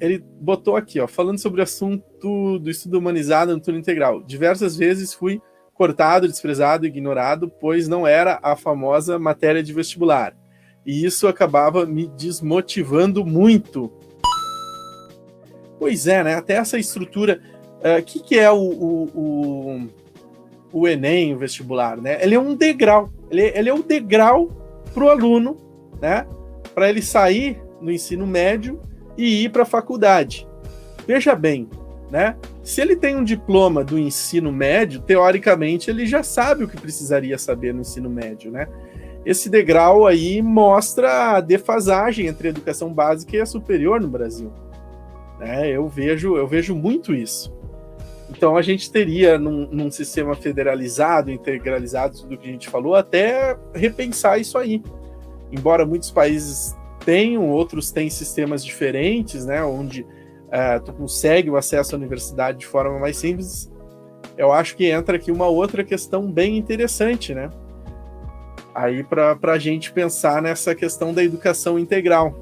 ele botou aqui, ó, falando sobre o assunto do estudo humanizado no turno integral. Diversas vezes fui cortado, desprezado, ignorado, pois não era a famosa matéria de vestibular. E isso acabava me desmotivando muito. Pois é, né? Até essa estrutura... O que é o Enem, o vestibular, né? Ele é um degrau. Ele é um degrau para o aluno, né? Para ele sair no ensino médio e ir para a faculdade. Veja bem, né? Se ele tem um diploma do ensino médio, teoricamente ele já sabe o que precisaria saber no ensino médio, né? Esse degrau aí mostra a defasagem entre a educação básica e a superior no Brasil, né? Eu vejo muito isso. Então a gente teria, num sistema federalizado, integralizado, tudo que a gente falou, até repensar isso aí. Embora muitos países tenham, outros têm sistemas diferentes, né, onde tu consegue o acesso à universidade de forma mais simples, eu acho que entra aqui uma outra questão bem interessante, né? Aí para a gente pensar nessa questão da educação integral.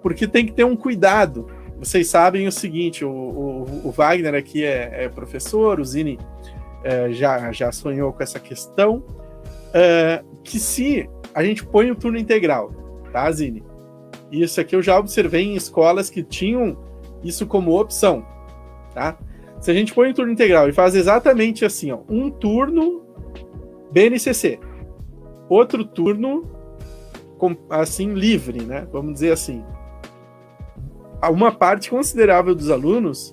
Porque tem que ter um cuidado. Vocês sabem o seguinte, o Wagner aqui é professor, o Zini já sonhou com essa questão, que se a gente põe o turno integral, tá, Zini? Isso aqui eu já observei em escolas que tinham isso como opção, tá? Se a gente põe o turno integral e faz exatamente assim, ó, um turno BNCC, outro turno assim livre, né? Vamos dizer assim. Uma parte considerável dos alunos,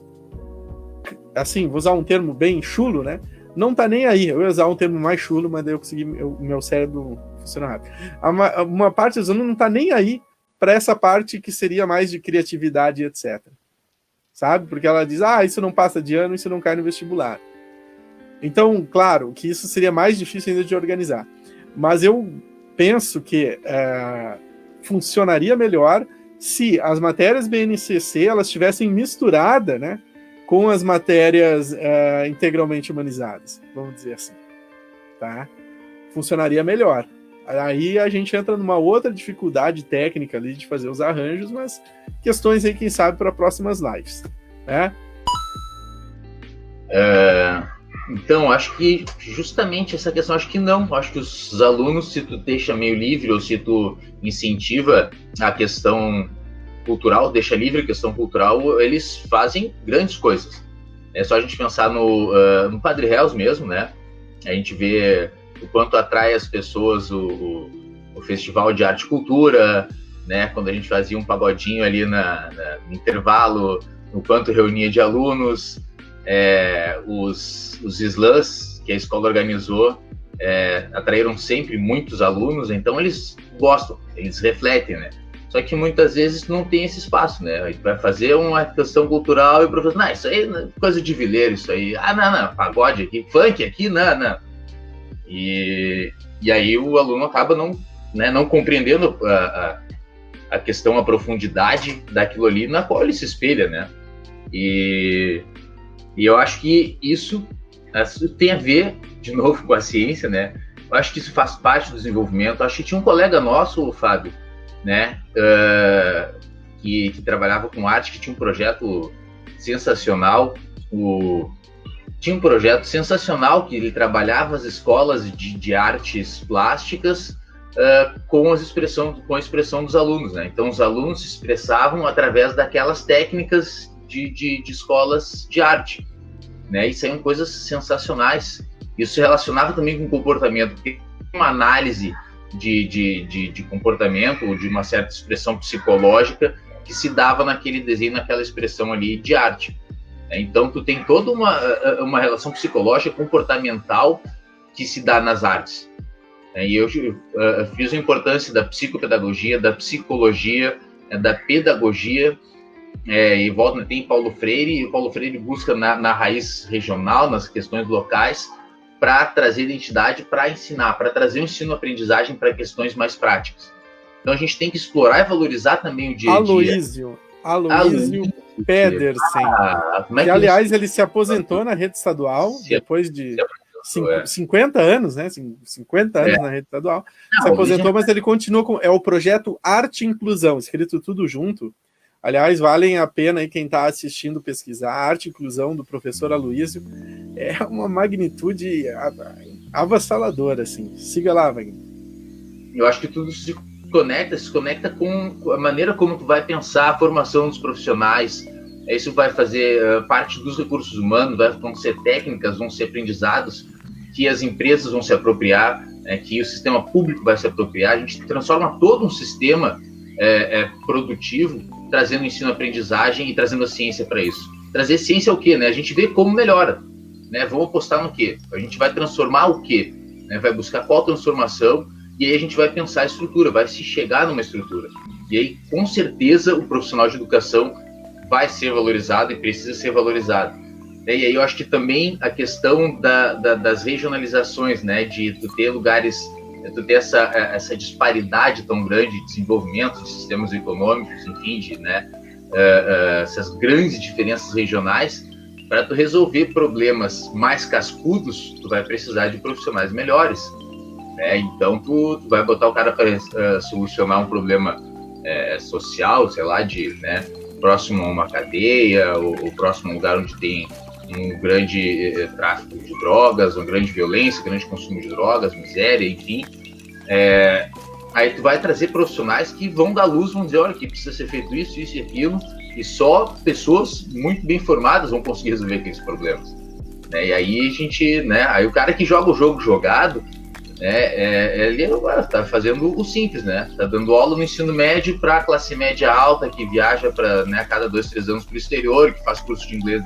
assim, vou usar um termo bem chulo, né? Não tá nem aí. Eu ia usar um termo mais chulo, mas daí eu consegui, meu cérebro funciona rápido. Uma parte dos alunos não tá nem aí para essa parte que seria mais de criatividade, etc. Sabe? Porque ela diz, isso não passa de ano, isso não cai no vestibular. Então, claro, que isso seria mais difícil ainda de organizar. Mas eu penso que funcionaria melhor se as matérias BNCC elas estivessem misturadas, né, com as matérias integralmente humanizadas, vamos dizer assim, tá? Funcionaria melhor. Aí a gente entra numa outra dificuldade técnica ali de fazer os arranjos, mas questões aí, quem sabe, para próximas lives, né? Então, acho que justamente essa questão, acho que não. Acho que os alunos, se tu deixa meio livre ou se tu incentiva a questão cultural, deixa livre a questão cultural, eles fazem grandes coisas. É só a gente pensar no Padre Réus mesmo, né? A gente vê o quanto atrai as pessoas o Festival de Arte e Cultura, né? Quando a gente fazia um pagodinho ali no intervalo, o quanto reunia de alunos, os slams que a escola organizou atraíram sempre muitos alunos, então eles gostam, eles refletem, né? Só que muitas vezes não tem esse espaço, né? A gente vai fazer uma questão cultural e o professor, não, isso aí é coisa de vileiro, isso aí, não, pagode aqui, funk aqui, não. E aí o aluno acaba não compreendendo a questão, a profundidade daquilo ali na qual ele se espelha, né? E eu acho que isso tem a ver, de novo, com a ciência, né? Eu acho que isso faz parte do desenvolvimento. Eu acho que tinha um colega nosso, o Fábio, né? Que trabalhava com arte, que tinha um projeto sensacional. Tinha um projeto sensacional que ele trabalhava as escolas de artes plásticas com a expressão dos alunos, né? Então, os alunos se expressavam através daquelas técnicas de escolas de arte, né? E saíam coisas sensacionais. Isso se relacionava também com o comportamento, porque uma análise de comportamento ou de uma certa expressão psicológica que se dava naquele desenho, naquela expressão ali de arte. Então, tu tem toda uma relação psicológica, comportamental que se dá nas artes. E eu fiz a importância da psicopedagogia, da psicologia, da pedagogia, e volta, tem Paulo Freire, e o Paulo Freire busca na raiz regional, nas questões locais, para trazer identidade, para ensinar, para trazer um ensino-aprendizagem para questões mais práticas. Então a gente tem que explorar e valorizar também o dia a dia. Aloísio Pedersen, que aliás ele se aposentou na rede estadual depois de 50 anos, né? 50 anos na rede estadual. Se aposentou, mas ele continua com o projeto Arte e Inclusão, escrito tudo junto. Aliás, valem a pena aí quem está assistindo pesquisar. A Arte e Inclusão do professor Aloysio é uma magnitude avassaladora, assim. Siga lá, Wagner. Eu acho que tudo se conecta com a maneira como tu vai pensar a formação dos profissionais. Isso vai fazer parte dos recursos humanos, vão ser técnicas, vão ser aprendizados que as empresas vão se apropriar, que o sistema público vai se apropriar. A gente transforma todo um sistema produtivo, trazendo ensino-aprendizagem e trazendo a ciência para isso. Trazer ciência é o quê? Né? A gente vê como melhora. Né? Vamos apostar no quê? A gente vai transformar o quê? Né? Vai buscar qual transformação, e aí a gente vai pensar a estrutura, vai se chegar numa estrutura. E aí, com certeza, o profissional de educação vai ser valorizado e precisa ser valorizado. E aí eu acho que também a questão das regionalizações, né? De tu ter lugares, tu ter essa disparidade tão grande de desenvolvimento de sistemas econômicos, enfim, essas grandes diferenças regionais. Para tu resolver problemas mais cascudos, tu vai precisar de profissionais melhores. Então, tu vai botar o cara para solucionar um problema social, sei lá, próximo a uma cadeia, ou próximo a um lugar onde tem um grande tráfico de drogas, uma grande violência, grande consumo de drogas, miséria, enfim. Aí tu vai trazer profissionais que vão dar luz, vão dizer, olha, aqui precisa ser feito isso, isso e aquilo, e só pessoas muito bem formadas vão conseguir resolver aqueles problemas. E aí a gente, aí o cara que joga o jogo jogado, ele está fazendo o simples, está dando aula no ensino médio para a classe média alta, que viaja a cada 2, 3 anos para o exterior, que faz curso de inglês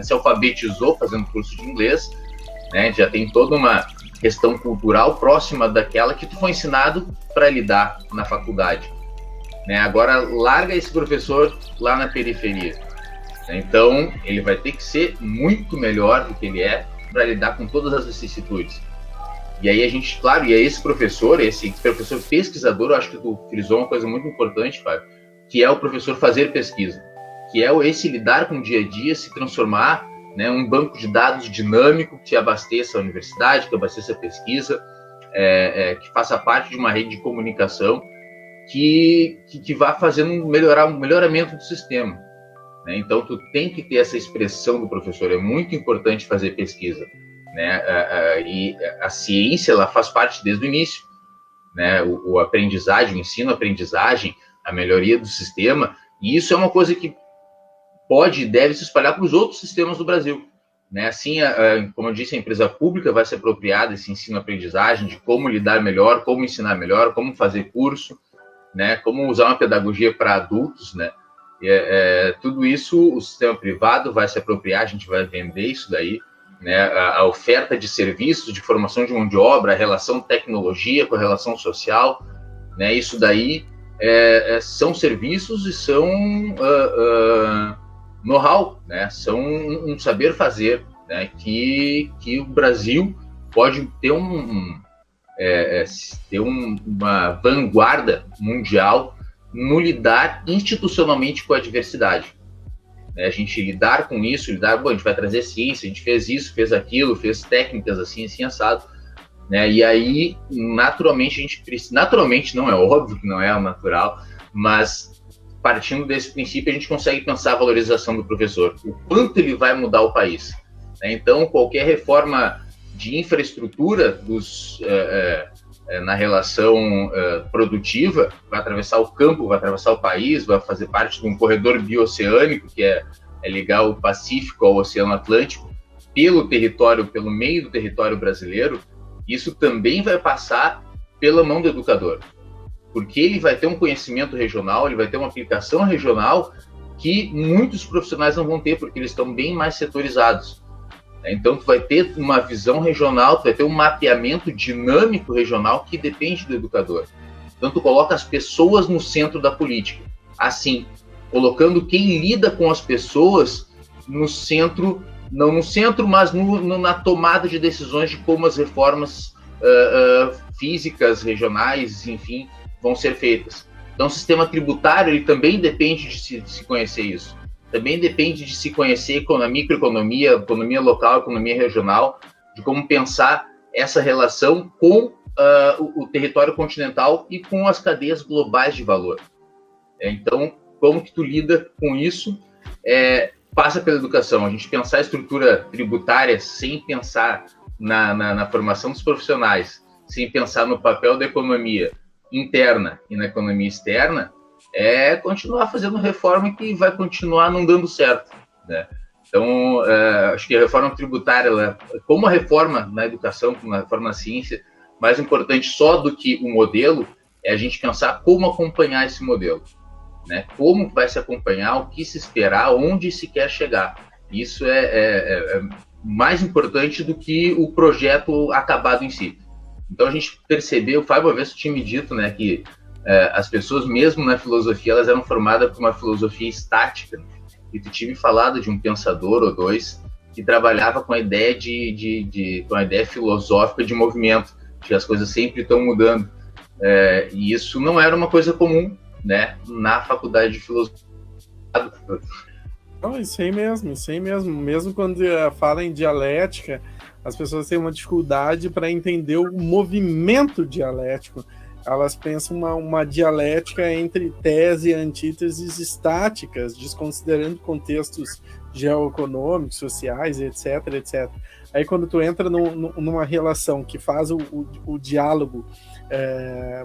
se alfabetizou fazendo curso de inglês, já tem toda uma questão cultural próxima daquela que tu foi ensinado para lidar na faculdade. Agora larga esse professor lá na periferia. Então ele vai ter que ser muito melhor do que ele é para lidar com todas as vicissitudes. E aí a gente, claro, e aí esse professor pesquisador, eu acho que tu frisou uma coisa muito importante, Fábio, que é o professor fazer pesquisa, que é esse lidar com o dia a dia, se transformar, um banco de dados dinâmico que abasteça a universidade, que abasteça a pesquisa, que faça parte de uma rede de comunicação que vá fazendo um melhoramento do sistema. Então, tu tem que ter essa expressão do professor, é muito importante fazer pesquisa. E a ciência, ela faz parte desde o início, o aprendizagem, o ensino-aprendizagem, a melhoria do sistema, e isso é uma coisa que pode e deve se espalhar para os outros sistemas do Brasil. Assim, como eu disse, a empresa pública vai se apropriar desse ensino-aprendizagem, de como lidar melhor, como ensinar melhor, como fazer curso, como usar uma pedagogia para adultos, tudo isso o sistema privado vai se apropriar, a gente vai vender isso daí, a oferta de serviços, de formação de mão de obra, a relação tecnologia com a relação social, isso daí são serviços e são know-how, são um saber fazer, que o Brasil pode ter uma vanguarda mundial no lidar institucionalmente com a diversidade. A gente lidar com isso, a gente vai trazer ciência, a gente fez isso, fez aquilo, fez técnicas assim assado, e aí, naturalmente, a gente precisa, naturalmente não é óbvio que não é o natural, mas partindo desse princípio, a gente consegue pensar a valorização do professor, o quanto ele vai mudar o país. Então, qualquer reforma de infraestrutura na relação produtiva, vai atravessar o campo, vai atravessar o país, vai fazer parte de um corredor bioceânico, que é ligar o Pacífico ao Oceano Atlântico, pelo meio do território brasileiro. Isso também vai passar pela mão do educador, porque ele vai ter um conhecimento regional, ele vai ter uma aplicação regional que muitos profissionais não vão ter, porque eles estão bem mais setorizados. Então, tu vai ter uma visão regional, tu vai ter um mapeamento dinâmico regional que depende do educador. Então, tu coloca as pessoas no centro da política. Assim, colocando quem lida com as pessoas no centro, não no centro, mas na tomada de decisões de como as reformas físicas, regionais, enfim, vão ser feitas. Então, o sistema tributário, ele também depende de se conhecer isso. Também depende de se conhecer microeconomia, economia local, economia regional, de como pensar essa relação com o território continental e com as cadeias globais de valor. Então, como que tu lida com isso, passa pela educação. A gente pensar a estrutura tributária sem pensar na formação dos profissionais, sem pensar no papel da economia interna e na economia externa, é continuar fazendo reforma que vai continuar não dando certo, né? Então, acho que a reforma tributária, como a reforma na educação, como a reforma na ciência, mais importante só do que o modelo, é a gente pensar como acompanhar esse modelo, né? Como vai se acompanhar, o que se esperar, onde se quer chegar. Isso é mais importante do que o projeto acabado em si. Então, a gente percebeu, o Fábio uma vez tinha me dito, né, que as pessoas, mesmo na filosofia, elas eram formadas por uma filosofia estática, né? E tu tinha me falado de um pensador ou dois que trabalhava com a ideia com a ideia filosófica de movimento, que as coisas sempre estão mudando. E isso não era uma coisa comum, né, na faculdade de filosofia. Não, isso aí mesmo. Mesmo quando fala em dialética, as pessoas têm uma dificuldade para entender o movimento dialético. Elas pensam uma dialética entre tese e antíteses estáticas, desconsiderando contextos geoeconômicos, sociais, etc. Aí quando tu entra numa relação que faz o diálogo,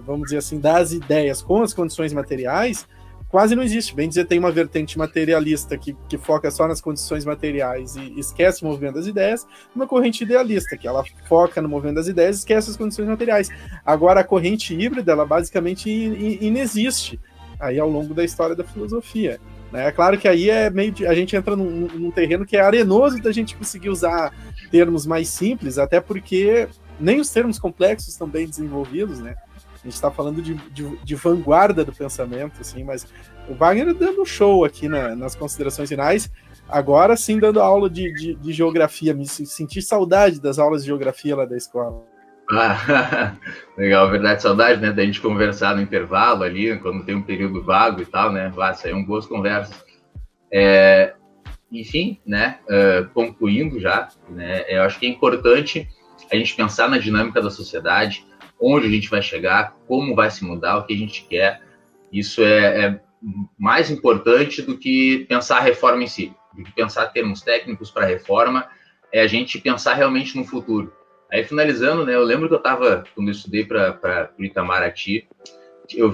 vamos dizer assim, das ideias com as condições materiais, quase não existe. Bem dizer, tem uma vertente materialista que foca só nas condições materiais e esquece o movimento das ideias, uma corrente idealista, que ela foca no movimento das ideias e esquece as condições materiais. Agora, a corrente híbrida, ela basicamente inexiste aí ao longo da história da filosofia, né? É claro que aí a gente entra num terreno que é arenoso da gente conseguir usar termos mais simples, até porque nem os termos complexos estão bem desenvolvidos, né? A gente está falando de vanguarda do pensamento, assim, mas o Wagner dando show aqui nas considerações finais, agora sim dando aula de geografia, me senti saudade das aulas de geografia lá da escola. Legal, verdade, saudade, né, da gente conversar no intervalo ali, quando tem um período vago e tal, né, saíram boas conversas. Enfim, né, concluindo já, né, eu acho que é importante a gente pensar na dinâmica da sociedade, onde a gente vai chegar, como vai se mudar, o que a gente quer. Isso é mais importante do que pensar a reforma em si, do que pensar termos técnicos para a reforma, é a gente pensar realmente no futuro. Aí, finalizando, né, eu lembro que quando eu estudei para o Itamaraty, eu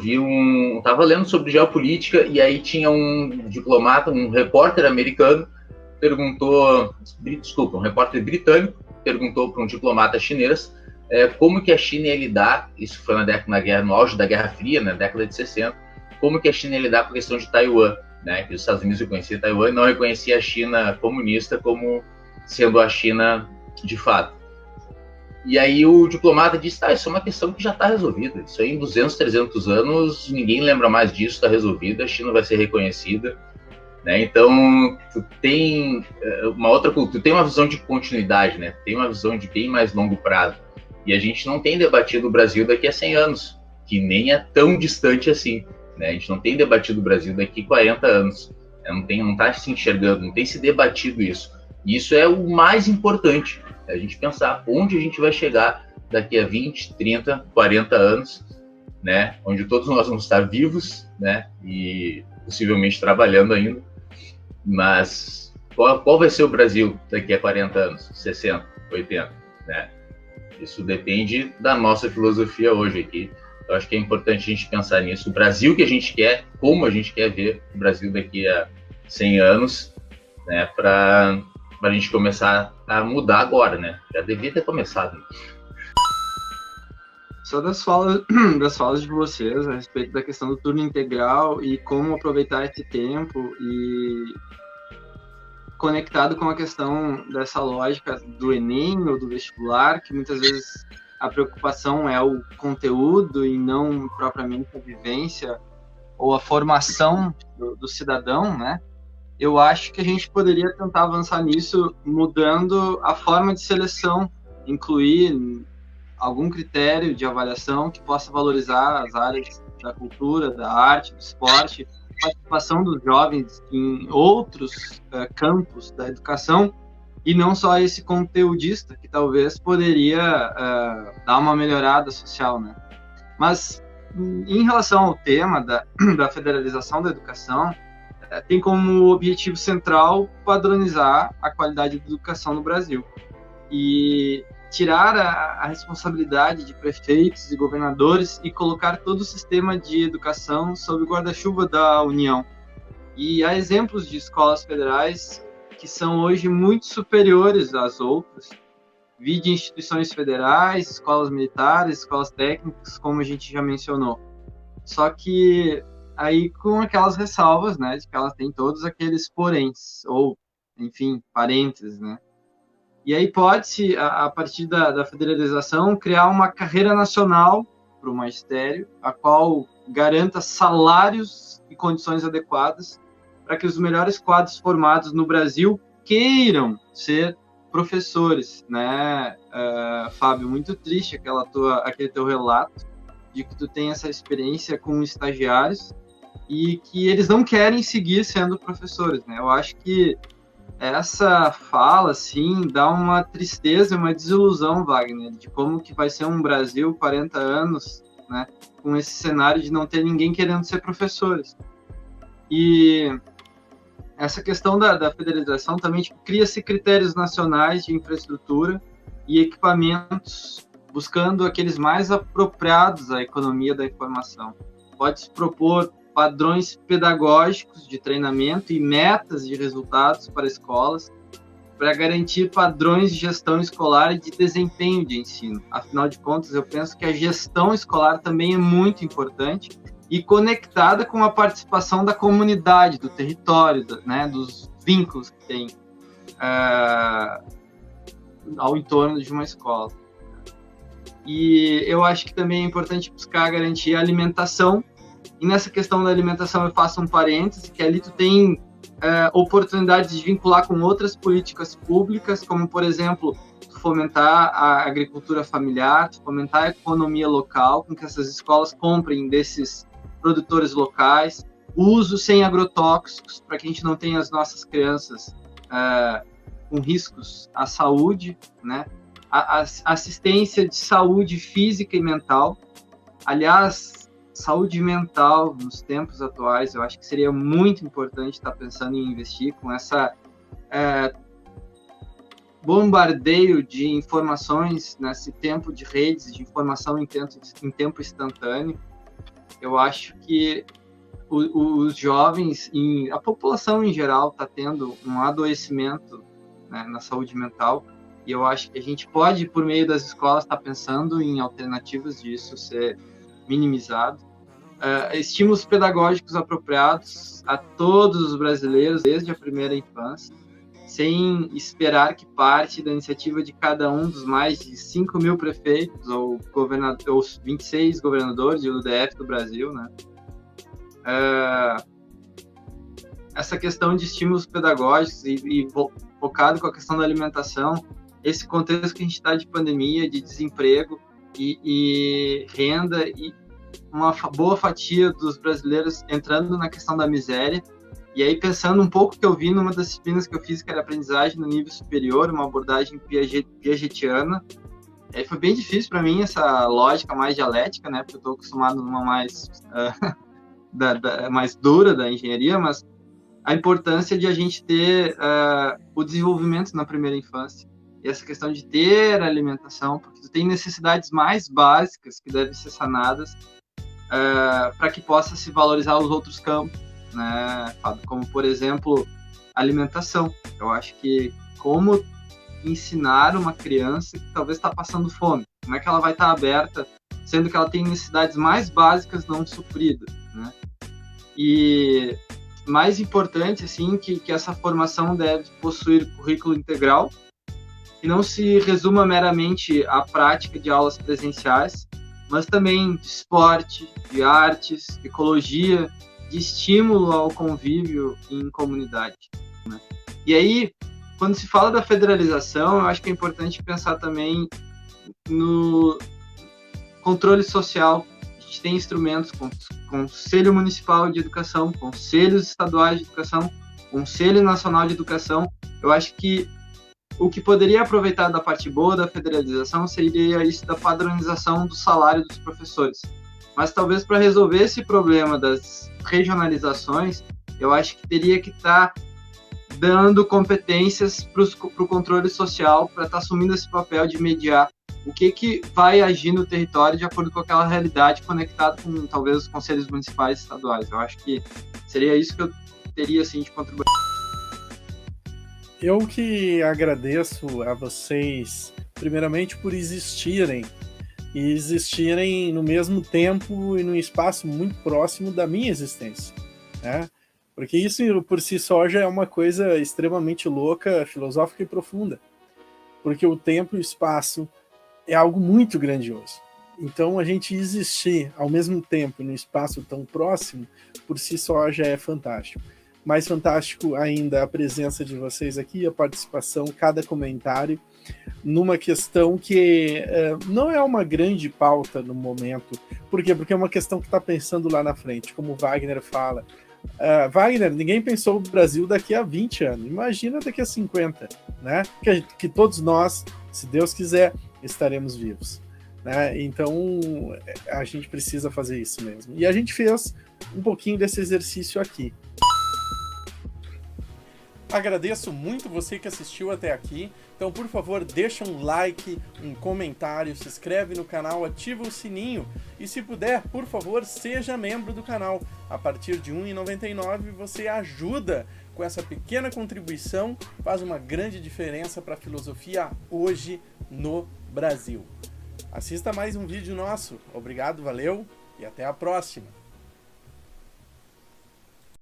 estava lendo sobre geopolítica, e aí tinha um diplomata, um repórter americano, um repórter britânico, perguntou para um diplomata chinês como que a China ia lidar, isso foi no auge da Guerra Fria, na década de 60, como que a China ia lidar com a questão de Taiwan, né, que os Estados Unidos reconheciam Taiwan e não reconhecia a China comunista como sendo a China de fato. E aí o diplomata disse, isso é uma questão que já está resolvida, isso aí em 200, 300 anos, ninguém lembra mais disso, está resolvido, a China vai ser reconhecida, né? Então, tu tem uma outra cultura, tu tem uma visão de continuidade, né? Tem uma visão de bem mais longo prazo. E a gente não tem debatido o Brasil daqui a 100 anos, que nem é tão distante assim, né? A gente não tem debatido o Brasil daqui a 40 anos, não está se enxergando, não tem se debatido isso. E isso é o mais importante, a gente pensar onde a gente vai chegar daqui a 20, 30, 40 anos, né? Onde todos nós vamos estar vivos, né? E possivelmente trabalhando ainda. Mas qual vai ser o Brasil daqui a 40 anos, 60, 80, né? Isso depende da nossa filosofia hoje aqui. Eu acho que é importante a gente pensar nisso. O Brasil que a gente quer, como a gente quer ver o Brasil daqui a 100 anos, né? Para a gente começar a mudar agora, né? Já devia ter começado. Só das falas de vocês a respeito da questão do turno integral e como aproveitar esse tempo, e conectado com a questão dessa lógica do Enem ou do vestibular, que muitas vezes a preocupação é o conteúdo e não propriamente a vivência ou a formação do cidadão, né? Eu acho que a gente poderia tentar avançar nisso mudando a forma de seleção, incluir algum critério de avaliação que possa valorizar as áreas da cultura, da arte, do esporte, a participação dos jovens em outros campos da educação, e não só esse conteudista, que talvez poderia dar uma melhorada social, né? Mas em relação ao tema da federalização da educação, tem como objetivo central padronizar a qualidade da educação no Brasil e tirar a responsabilidade de prefeitos e governadores e colocar todo o sistema de educação sob o guarda-chuva da União. E há exemplos de escolas federais que são hoje muito superiores às outras, vide instituições federais, escolas militares, escolas técnicas, como a gente já mencionou. Só que aí com aquelas ressalvas, né, de que elas têm todos aqueles poréns, ou, enfim, parênteses, né. E aí pode-se, a partir da federalização, criar uma carreira nacional para o magistério, a qual garanta salários e condições adequadas para que os melhores quadros formados no Brasil queiram ser professores, né, Fábio? Muito triste aquele teu relato de que tu tem essa experiência com estagiários e que eles não querem seguir sendo professores, né? Eu acho que essa fala, assim, dá uma tristeza, uma desilusão, Wagner, de como que vai ser um Brasil 40 anos, né, com esse cenário de não ter ninguém querendo ser professores. E essa questão da federalização também, tipo, cria-se critérios nacionais de infraestrutura e equipamentos, buscando aqueles mais apropriados à economia da informação. Pode-se propor padrões pedagógicos de treinamento e metas de resultados para escolas, para garantir padrões de gestão escolar e de desempenho de ensino. Afinal de contas, eu penso que a gestão escolar também é muito importante e conectada com a participação da comunidade, do território, né, dos vínculos que tem ao entorno de uma escola. E eu acho que também é importante buscar garantir a alimentação. E nessa questão da alimentação eu faço um parêntese, que ali tu tem oportunidades de vincular com outras políticas públicas, como, por exemplo, fomentar a agricultura familiar, fomentar a economia local, com que essas escolas comprem desses produtores locais, uso sem agrotóxicos, para que a gente não tenha as nossas crianças com riscos à saúde, né? A assistência de saúde física e mental. Aliás, saúde mental nos tempos atuais, eu acho que seria muito importante estar pensando em investir com essa bombardeio de informações nesse tempo de redes de informação em tempo instantâneo. Eu acho que os jovens, a população em geral, está tendo um adoecimento, né, na saúde mental, e eu acho que a gente pode, por meio das escolas, estar pensando em alternativas disso ser minimizado. Estímulos pedagógicos apropriados a todos os brasileiros desde a primeira infância, sem esperar que parte da iniciativa de cada um dos mais de 5 mil prefeitos ou os 26 governadores do DF do Brasil, né? Essa questão de estímulos pedagógicos e focado com a questão da alimentação, esse contexto que a gente está de pandemia, de desemprego e renda, e uma boa fatia dos brasileiros entrando na questão da miséria. E aí, pensando um pouco que eu vi numa das disciplinas que eu fiz, que era aprendizagem no nível superior, uma abordagem piagetiana, aí foi bem difícil para mim essa lógica mais dialética, né, porque eu estou acostumado numa mais mais dura da engenharia, mas a importância de a gente ter o desenvolvimento na primeira infância, e essa questão de ter alimentação, porque tu tem necessidades mais básicas que devem ser sanadas para que possa se valorizar os outros campos, né, como, por exemplo, alimentação. Eu acho que como ensinar uma criança que talvez está passando fome, como é que ela vai estar aberta, sendo que ela tem necessidades mais básicas não supridas, né? E mais importante, assim, que essa formação deve possuir currículo integral e não se resuma meramente à prática de aulas presenciais, mas também de esporte, de artes, de ecologia, de estímulo ao convívio em comunidade, né? E aí, quando se fala da federalização, eu acho que é importante pensar também no controle social. A gente tem instrumentos como Conselho Municipal de Educação, Conselhos Estaduais de Educação, Conselho Nacional de Educação. Eu acho que o que poderia aproveitar da parte boa da federalização seria isso da padronização do salário dos professores. Mas talvez para resolver esse problema das regionalizações, eu acho que teria que estar dando competências para o controle social, para estar assumindo esse papel de mediar o que vai agir no território de acordo com aquela realidade, conectado com talvez os conselhos municipais e estaduais. Eu acho que seria isso que eu teria assim, de contribuir. Eu que agradeço a vocês, primeiramente, por existirem, e existirem no mesmo tempo e num espaço muito próximo da minha existência, né? Porque isso por si só já é uma coisa extremamente louca, filosófica e profunda. Porque o tempo e o espaço é algo muito grandioso. Então a gente existir ao mesmo tempo num espaço tão próximo, por si só já é fantástico. Mais fantástico ainda a presença de vocês aqui, a participação, cada comentário, numa questão que não é uma grande pauta no momento. Por quê? Porque é uma questão que está pensando lá na frente, como o Wagner fala. Wagner, ninguém pensou o Brasil daqui a 20 anos, imagina daqui a 50, né? Que todos nós, se Deus quiser, estaremos vivos, né? Então a gente precisa fazer isso mesmo. E a gente fez um pouquinho desse exercício aqui. Agradeço muito você que assistiu até aqui. Então, por favor, deixa um like, um comentário, se inscreve no canal, ativa o sininho e, se puder, por favor, seja membro do canal. A partir de R$ 1,99 você ajuda com essa pequena contribuição, faz uma grande diferença para a filosofia hoje no Brasil. Assista mais um vídeo nosso. Obrigado, valeu e até a próxima!